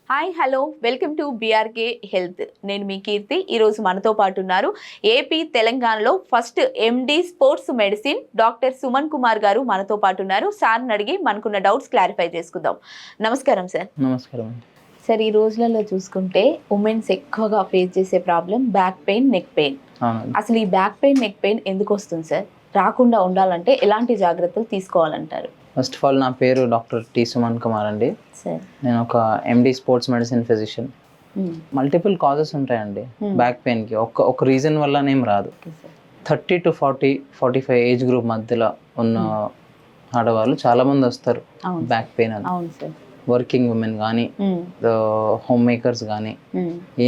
Hi hello welcome to BRK health. నేను మీ కీర్తి. ఈరోజు మనతో పాటు ఉన్నారు ఏపీ తెలంగాణలో first MD sports medicine doctor Suman Kumar garu మనతో పాటు ఉన్నారు. సార్ని అడిగి మనకున్న డౌట్స్ క్లారిఫై చేసుకుందాం. నమస్కారం సార్. నమస్కారం సార్, ఈ రోజులలో చూసుకుంటే ఉమెన్స్ ఎక్కువగా ఫేస్ చేసే problem back pain, neck pain. అసలు ఈ బ్యాక్ పెయిన్, నెక్ పెయిన్ ఎందుకు వస్తుంది సార్? రాకుండా ఉండాలంటే ఎలాంటి జాగ్రత్తలు తీసుకోవాలంటారు? ఫస్ట్ ఆఫ్ ఆల్ నా పేరు డాక్టర్ టి సుమన్ కుమార్ అండి. నేను ఒక MD sports medicine physician. Multiple causes ఉంటాయండి బ్యాక్ పెయిన్కి. ఒక రీజన్ వల్లనేం రాదు. 30 to 45 ఏజ్ గ్రూప్ మధ్యలో ఉన్న ఆడవాళ్ళు చాలామంది వస్తారు బ్యాక్ పెయిన్ అని. వర్కింగ్ ఉమెన్ కానీ, హోమ్ మేకర్స్ కానీ.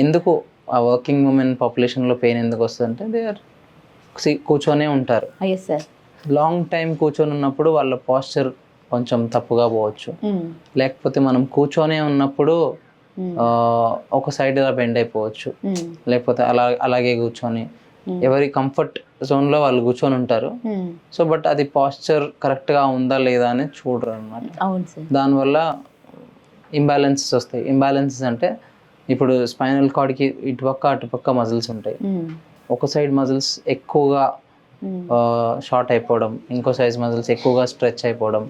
ఎందుకు ఆ వర్కింగ్ ఉమెన్ పాపులేషన్లో పెయిన్ ఎందుకు వస్తుంది అంటే దే ఆర్ కూర్చొనే ఉంటారు. లాంగ్ టైం కూర్చొని ఉన్నప్పుడు వాళ్ళ పాస్చర్ కొంచెం తప్పుగా పోవచ్చు. లేకపోతే మనం కూర్చొనే ఉన్నప్పుడు ఒక సైడ్ ఇలా బెండ్ అయిపోవచ్చు. లేకపోతే అలాగే కూర్చొని ఎవరి కంఫర్ట్ జోన్లో వాళ్ళు కూర్చొని ఉంటారు. సో బట్ అది పాస్చర్ కరెక్ట్గా ఉందా లేదా అని చూడరు అనమాట. దానివల్ల ఇంబ్యాలెన్సెస్ వస్తాయి. ఇంబ్యాలెన్సెస్ అంటే ఇప్పుడు స్పైనల్ కార్డ్కి ఇటుపక్క అటుపక్క మజిల్స్ ఉంటాయి. ఒక సైడ్ మజిల్స్ ఎక్కువగా షార్ట్ అయిపోవడం, ఇంకో సైజ్ మజిల్స్ ఎక్కువగా స్ట్రెచ్ అయిపోవడం,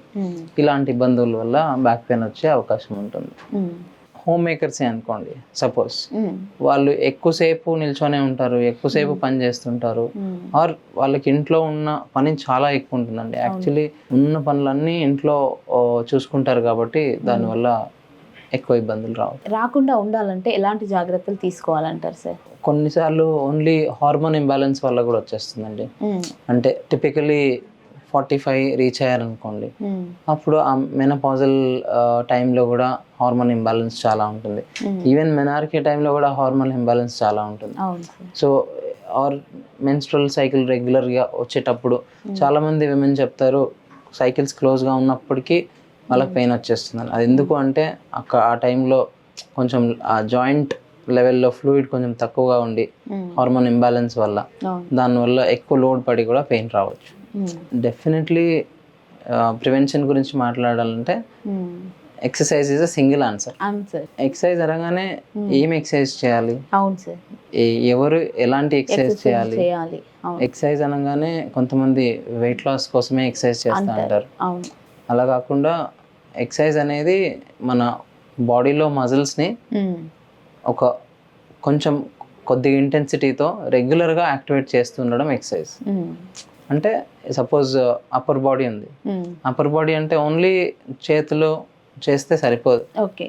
ఇలాంటి ఇబ్బందుల వల్ల బ్యాక్ పెయిన్ వచ్చే అవకాశం ఉంటుంది. హోమ్ మేకర్సే అనుకోండి, సపోజ్ వాళ్ళు ఎక్కువసేపు నిల్చొనే ఉంటారు, ఎక్కువసేపు పని చేస్తుంటారు, ఆర్ వాళ్ళకి ఇంట్లో ఉన్న పని చాలా ఎక్కువ ఉంటుందండి. యాక్చువల్లీ ఉన్న పనులన్నీ ఇంట్లో చూసుకుంటారు కాబట్టి దానివల్ల ఎక్కువ ఇబ్బందులు రాకుండా ఉండాలంటే ఎలాంటి జాగ్రత్తలు తీసుకోవాలంటారు సార్? కొన్నిసార్లు ఓన్లీ హార్మోన్ ఇంబ్యాలెన్స్ వల్ల కూడా వచ్చేస్తుందండి. అంటే టిపికలీ 45 రీచ్ అయ్యారనుకోండి, అప్పుడు ఆ మెనోపాజల్ టైంలో కూడా హార్మోన్ ఇంబ్యాలెన్స్ చాలా ఉంటుంది. ఈవెన్ మెనార్కీ టైంలో కూడా హార్మోన్ ఇంబ్యాలెన్స్ చాలా ఉంటుంది. సో ఆర్ మెన్స్ట్రల్ సైకిల్ రెగ్యులర్గా వచ్చేటప్పుడు చాలామంది విమెన్ చెప్తారు సైకిల్స్ క్లోజ్గా ఉన్నప్పటికీ వాళ్ళకి పెయిన్ వచ్చేస్తుంది. అది ఎందుకు అంటే ఆ టైంలో కొంచెం ఆ జాయింట్ లెవెల్లో ఫ్లూయిడ్ కొంచెం తక్కువగా ఉండి హార్మోన్ ఇంబ్యాలెన్స్ వల్ల, దానివల్ల ఎక్కువ లోడ్ పడి కూడా పెయిన్ రావచ్చు. డెఫినెట్లీ ప్రివెన్షన్ గురించి మాట్లాడాలంటే exercise is a single answer. Exercise అనగానే ఏం ఎక్సర్సైజ్ చేయాలి, ఎవరు ఎలాంటి ఎక్సర్సైజ్ చేయాలి. ఎక్సర్సైజ్ అనగానే కొంతమంది వెయిట్ లాస్ కోసమే ఎక్సర్సైజ్ చేస్తూ ఉంటారు. అలా కాకుండా ఎక్సర్సైజ్ అనేది మన బాడీలో మజిల్స్ని ఒక కొంచెం కొద్దిగా ఇంటెన్సిటీతో రెగ్యులర్గా యాక్టివేట్ చేస్తూ ఉండడం ఎక్సర్సైజ్. అంటే సపోజ్ అప్పర్ బాడీ ఉంది, అప్పర్ బాడీ అంటే ఓన్లీ చేతులు చేస్తే సరిపోదు.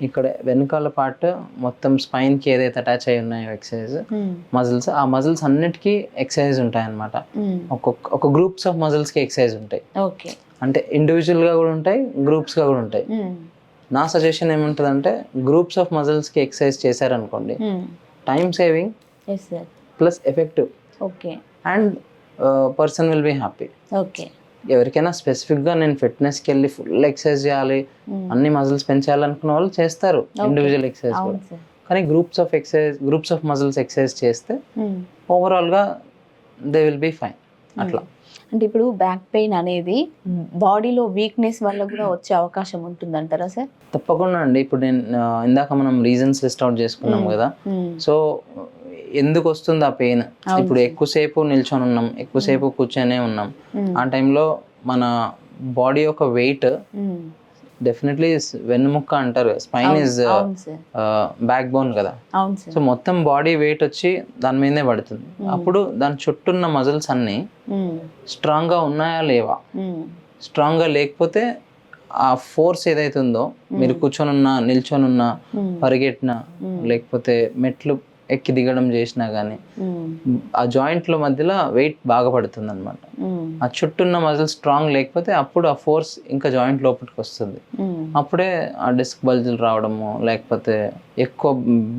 ఇక్కడ వెనకాల పార్ట్ మొత్తం స్పైన్కి ఏదైతే అటాచ్ అయి ఉన్నాయో ఎక్సర్సైజ్ మజిల్స్, ఆ మజిల్స్ అన్నిటికీ ఎక్సర్సైజ్ ఉంటాయి అన్నమాట. ఒక గ్రూప్స్ ఆఫ్ మజిల్స్కి ఎక్సర్సైజ్ ఉంటాయి. అంటే ఇండివిజువల్గా కూడా ఉంటాయి, గ్రూప్స్గా కూడా ఉంటాయి. నా సజెషన్ ఏముంటుందంటే గ్రూప్స్ ఆఫ్ మజిల్స్కి ఎక్సర్సైజ్ చేశారనుకోండి, time saving plus effective, and person will be happy. ఎవరికైనా స్పెసిఫిక్గా నేను ఫిట్నెస్కి వెళ్ళి ఫుల్ ఎక్సర్సైజ్ చేయాలి, అన్ని మజిల్స్ పెంచాలనుకున్న వాళ్ళు చేస్తారు ఇండివిజువల్ ఎక్సర్సైజ్ కూడా. కానీ గ్రూప్స్ ఆఫ్ మజిల్స్ ఎక్సర్సైజ్ చేస్తే ఓవరాల్గా దే విల్ బీ ఫైన్. అట్లా అంటే ఇప్పుడు బ్యాక్ పెయిన్ అనేది బాడీలో వీక్నెస్ వల్ల కూడా వచ్చే అవకాశం ఉంటుందంటారా సార్? తప్పకుండా అండి. ఇప్పుడు నేను ఇందాక మనం రీజన్స్ లిస్ట్ అవుట్ చేసుకున్నాం కదా, సో ఎందుకు వస్తుంది ఆ పెయిన్? ఇప్పుడు ఎక్కువసేపు నిల్చొని ఉన్నాం, ఎక్కువసేపు కూర్చొనే ఉన్నాం, ఆ టైంలో మన బాడీ యొక్క వెయిట్ డెఫినెట్లీ వెన్నుముక్క అంటారు, స్పైన్ ఇస్ బ్యాక్ బోన్ కదా. సో మొత్తం బాడీ వెయిట్ వచ్చి దాని మీదే పడుతుంది. అప్పుడు దాని చుట్టూన్న మజిల్స్ అన్ని స్ట్రాంగ్గా ఉన్నాయా లేవా? స్ట్రాంగ్గా లేకపోతే ఆ ఫోర్స్ ఏదైతే ఉందో, మీరు కూర్చొనున్నా, నిల్చొనున్నా, పరిగెట్టినా, లేకపోతే మెట్లు ఎక్కి దిగడం చేసినా కానీ ఆ జాయింట్ల మధ్యలో వెయిట్ బాగా పడుతుంది అనమాట. ఆ చుట్టూన్న మజిల్ స్ట్రాంగ్ లేకపోతే అప్పుడు ఆ ఫోర్స్ ఇంకా జాయింట్ లోపలికి వస్తుంది. అప్పుడే ఆ డిస్క్ బల్జులు రావడము, లేకపోతే ఎక్కువ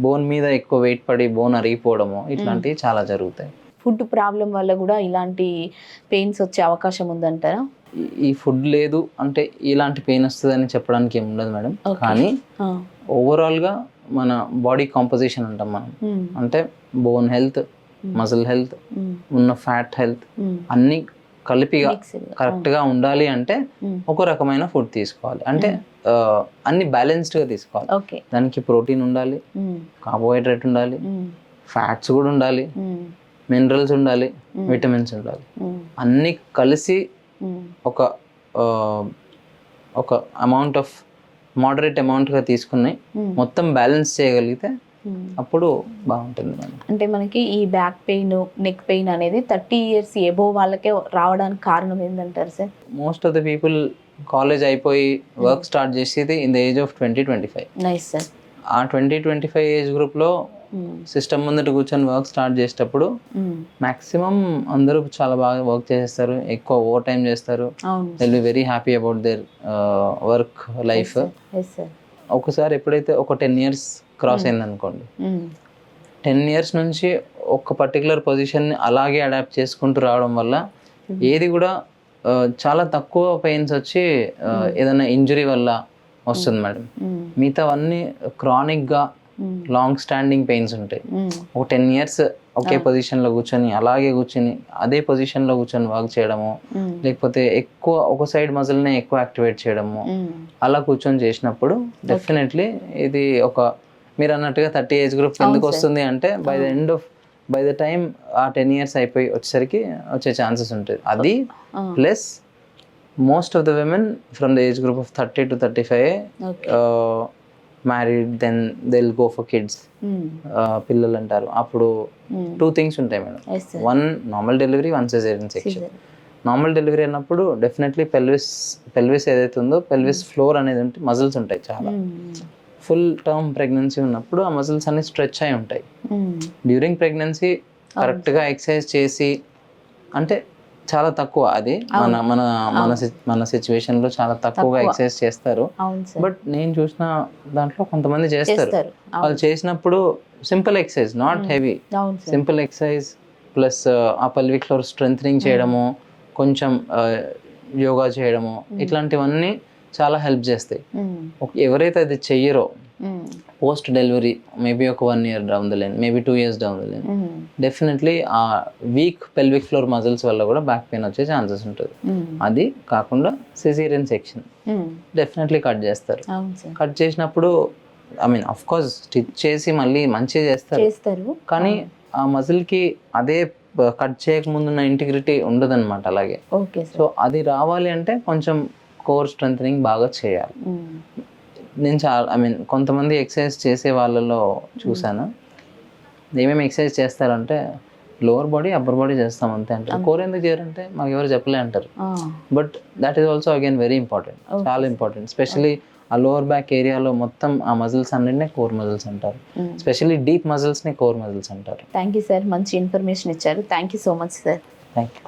బోన్ మీద ఎక్కువ వెయిట్ పడి బోన్ అరిగిపోవడము, ఇట్లాంటివి చాలా జరుగుతాయి. ఫుడ్ ప్రాబ్లం వల్ల కూడా ఇలాంటి పెయిన్స్ వచ్చే అవకాశం ఉందంటారా? ఈ ఫుడ్ లేదు అంటే ఇలాంటి పెయిన్ వస్తుంది అని చెప్పడానికి ఏమి ఉండదు మేడం. కానీ ఓవరాల్గా మన బాడీ కాంపోజిషన్ అంటాం మనం, అంటే బోన్ హెల్త్, మజిల్ హెల్త్, ఉన్న ఫ్యాట్ హెల్త్ అన్నీ కలిపిగా కరెక్ట్గా ఉండాలి అంటే ఒక రకమైన ఫుడ్ తీసుకోవాలి. అంటే అన్ని బ్యాలెన్స్డ్గా తీసుకోవాలి. ఓకే. దానికి ప్రోటీన్ ఉండాలి, కార్బోహైడ్రేట్ ఉండాలి, ఫ్యాట్స్ కూడా ఉండాలి, మినరల్స్ ఉండాలి, విటమిన్స్ ఉండాలి. అన్నీ కలిసి ఒక ఒక అమౌంట్ ఆఫ్ మోడరేట్ అమౌంట్గా తీసుకుని మొత్తం బ్యాలెన్స్ చేయగలిగితే అప్పుడు బాగుంటుంది మేడం. అంటే మనకి ఈ బ్యాక్ పెయిన్, నెక్ పెయిన్ అనేది 30 years ఎబోవ్ వాళ్ళకే రావడానికి కారణం ఏంటంటారు sir? Most of the people college అయిపోయి వర్క్ స్టార్ట్ చేసేది in the age of 20-25. Nice sir. ఆ 20-25 ఏజ్ గ్రూప్లో సిస్టమ్ ముందట కూర్చొని వర్క్ స్టార్ట్ చేసేటప్పుడు మ్యాక్సిమం అందరూ చాలా బాగా వర్క్ చేసేస్తారు, ఎక్కువ ఓవర్ టైం చేస్తారు. Will be very happy about their work life. ఒకసారి ఎప్పుడైతే ఒక 10 years క్రాస్ అయింది అనుకోండి, 10 years నుంచి ఒక పర్టికులర్ పొజిషన్ని అలాగే అడాప్ట్ చేసుకుంటూ రావడం వల్ల ఏది కూడా చాలా తక్కువ పెయిన్స్ వచ్చి ఏదైనా ఇంజరీ వల్ల వస్తుంది మేడం. మిగతావన్నీ క్రానిక్గా లాంగ్ స్టాండింగ్ పెయిన్స్ ఉంటాయి. ఒక 10 years ఒకే పొజిషన్లో కూర్చొని అలాగే కూర్చొని అదే పొజిషన్లో కూర్చొని వర్క్ చేయడము, లేకపోతే ఎక్కువ ఒక సైడ్ మజిల్ని ఎక్కువ యాక్టివేట్ చేయడము, అలా కూర్చొని చేసినప్పుడు డెఫినెట్లీ ఇది ఒక మీరు అన్నట్టుగా 30 ఏజ్ గ్రూప్ ఎందుకు వస్తుంది అంటే బై ద టైం ఆ 10 years అయిపోయి వచ్చేసరికి వచ్చే ఛాన్సెస్ ఉంటుంది. అది plus most of the women from the age group of 30 to 35 married, then they will go for kids, పిల్లలు అంటారు. అప్పుడు 2 things ఉంటాయి madam. 1 normal delivery, 1 cesarean section. Normal delivery అన్నప్పుడు డెఫినెట్లీ పెల్విస్ ఏదైతే ఉందో పెల్విస్ ఫ్లోర్ అనేది ఉంటే మజిల్స్ ఉంటాయి చాలా. ఫుల్ టర్మ్ ప్రెగ్నెన్సీ ఉన్నప్పుడు ఆ మజిల్స్ అన్ని స్ట్రెచ్ అయి ఉంటాయి. డ్యూరింగ్ ప్రెగ్నెన్సీ కరెక్ట్గా ఎక్సర్సైజ్ చేసి అంటే చాలా తక్కువ అది మన సిచ్యువేషన్లో చాలా తక్కువగా ఎక్సర్సైజ్ చేస్తారు. బట్ నేను చూసిన దాంట్లో కొంతమంది చేస్తారు. వాళ్ళు చేసినప్పుడు simple exercise, not heavy, simple exercise plus ఆ పెల్విక్ ఫ్లోర్ స్ట్రెంథనింగ్ చేయడము, కొంచెం యోగా చేయడము, ఇట్లాంటివన్నీ చాలా హెల్ప్ చేస్తాయి. ఎవరైతే అది చెయ్యరో పోస్ట్ డెలివరీ మేబీ ఒక 1 year down the line, maybe 2 years down the line, definitely ఆ వీక్ పెల్విక్ ఫ్లోర్ మజిల్స్ వల్ల కూడా బ్యాక్ పెయిన్ వచ్చే ఛాన్సెస్ ఉంటుంది. అది కాకుండా సిజేరియన్ సెక్షన్ డెఫినెట్లీ కట్ చేస్తారు. కట్ చేసినప్పుడు I mean of course stitch చేసి మళ్ళీ మంచిగా చేస్తారు, కానీ ఆ మజిల్కి అదే కట్ చేయకముందున్న ఇంటిగ్రిటీ ఉండదన్నమాట. అలాగే సో అది రావాలి అంటే కొంచెం కోర్ స్ట్రెంథనింగ్ బాగా చేయాలి. నేను కొంతమంది ఎక్సర్సైజ్ చేసే వాళ్ళలో చూసాను, ఏమేమి ఎక్సర్సైజ్ చేస్తారంటే లోవర్ బాడీ, అప్పర్ బాడీ చేస్తాం అంతే అంటారు. కోర్ ఎందుకు చేయరంటే మాకు ఎవరు చెప్పలే అంటారు. But that is also again very important, చాలా ఇంపార్టెంట్. స్పెషలీ ఆ లోవర్ బ్యాక్ ఏరియాలో మొత్తం ఆ మజిల్స్ అన్నింటినీ కోర్ మజిల్స్ అంటారు. స్పెషల్లీ డీప్ మజిల్స్ని కోర్ మజిల్స్ అంటారు. థ్యాంక్ యూ సార్, మంచి ఇన్ఫర్మేషన్ ఇచ్చారు. Thank you so much sir. Thank you.